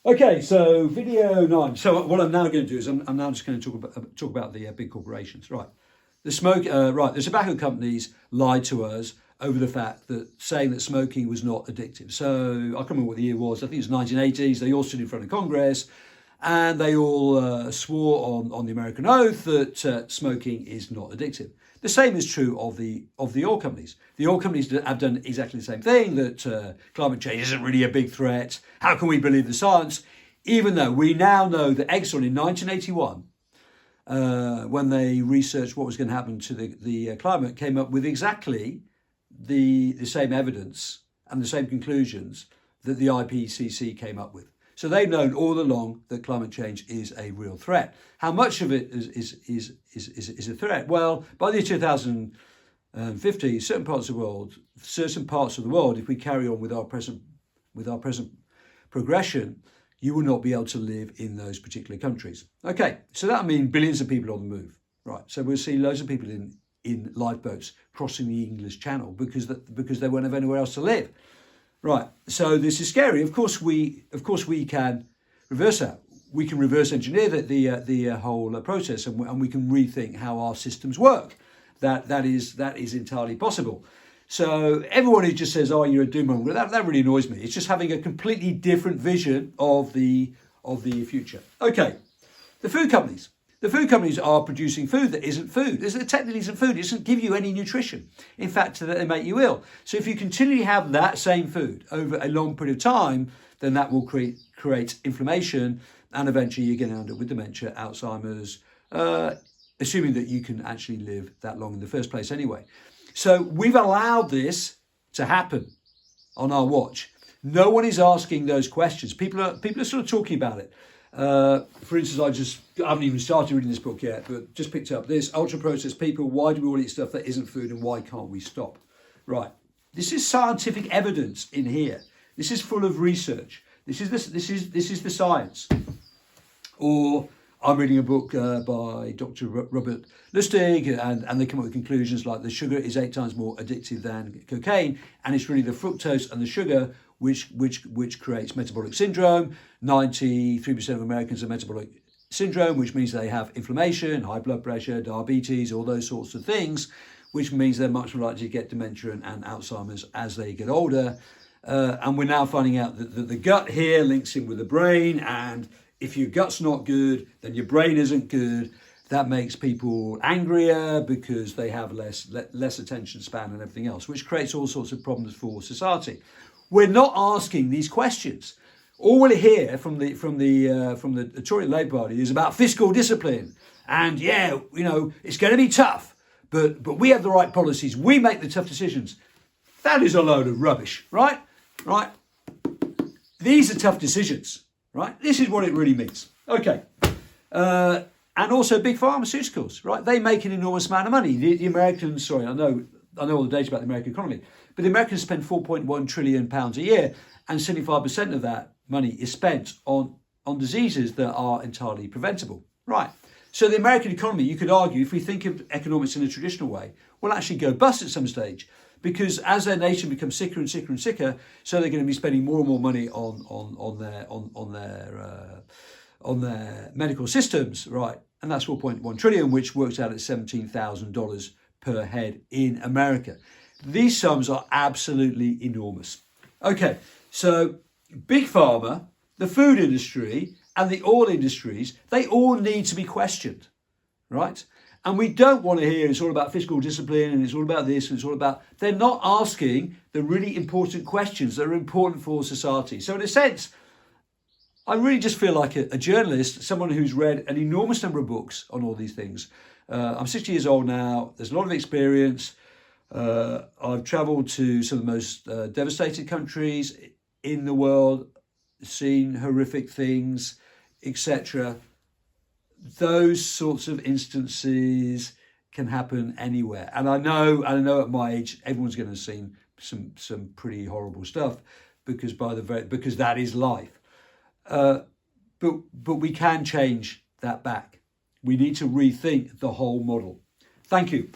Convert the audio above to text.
Okay, so video 9. So what I'm now going to do is I'm now just going to talk about the big corporations. Right, the tobacco companies lied to us over the fact that saying that smoking was not addictive. So I can't remember what the year was. I think it was 1980s. They all stood in front of Congress, and they all swore on the American oath that smoking is not addictive. The same is true of the oil companies. The oil companies have done exactly the same thing, that climate change isn't really a big threat. How can we believe the science? Even though we now know that Exxon in 1981, when they researched what was going to happen to the climate, came up with exactly the same evidence and the same conclusions that the IPCC came up with. So they've known all along that climate change is a real threat. How much of it is a threat? Well, by the year 2050, certain parts of the world, if we carry on with our present progression, you will not be able to live in those particular countries. Okay, so that means billions of people on the move, right? So we'll see loads of people in lifeboats crossing the English Channel because they won't have anywhere else to live. Right, so this is scary. Of course, we can reverse that. We can reverse engineer the whole process, and we can rethink how our systems work. That is entirely possible. So everyone who just says, "Oh, you're a doom-monger," that really annoys me. It's just having a completely different vision of the future. Okay, the food companies. The food companies are producing food that isn't food. It technically isn't food. It doesn't give you any nutrition. In fact, they make you ill. So if you continually have that same food over a long period of time, then that will create inflammation, and eventually you're going to end up with dementia, Alzheimer's, assuming that you can actually live that long in the first place anyway. So we've allowed this to happen on our watch. No one is asking those questions. People are sort of talking about it. For instance, I haven't even started reading this book yet, but just picked up this ultra-processed people. Why do we all eat stuff that isn't food, and why can't we stop? Right. This is scientific evidence in here. This is full of research. This is the science. Or I'm reading a book by Dr. Robert Lustig, and they come up with conclusions like the sugar is 8 times more addictive than cocaine, and it's really the fructose and the sugar which creates metabolic syndrome. 93% of Americans have metabolic syndrome, which means they have inflammation, high blood pressure, diabetes, all those sorts of things, which means they're much more likely to get dementia and Alzheimer's as they get older. And we're now finding out that the gut here links in with the brain, and if your gut's not good, then your brain isn't good. That makes people angrier because they have less attention span and everything else, which creates all sorts of problems for society. We're not asking these questions. All we'll hear from the Tory Labour Party is about fiscal discipline, and it's going to be tough, but we have the right policies. We make the tough decisions. That is a load of rubbish, right? Right. These are tough decisions, right? This is what it really means. Okay. And also big pharmaceuticals, right? They make an enormous amount of money. The Americans, I know all the data about the American economy, but the Americans spend £4.1 trillion a year, and 75% of that money is spent on diseases that are entirely preventable. Right. So the American economy, you could argue, if we think of economics in a traditional way, will actually go bust at some stage, because as their nation becomes sicker and sicker and sicker, so they're going to be spending more and more money on their medical systems, right? And that's 4.1 trillion, which works out at $17,000 per head in America. These sums are absolutely enormous. Okay, so big pharma, the food industry, and the oil industries, they all need to be questioned, right? And we don't want to hear it's all about fiscal discipline and it's all about this and it's all about... They're not asking the really important questions that are important for society. So in a sense, I really just feel like a journalist, someone who's read an enormous number of books on all these things. I'm 60 years old now. There's a lot of experience. I've travelled to some of the most devastated countries in the world, seen horrific things, etc. Those sorts of instances can happen anywhere. And I know at my age, everyone's going to have seen some pretty horrible stuff because that is life. But we can change that back. We need to rethink the whole model. Thank you.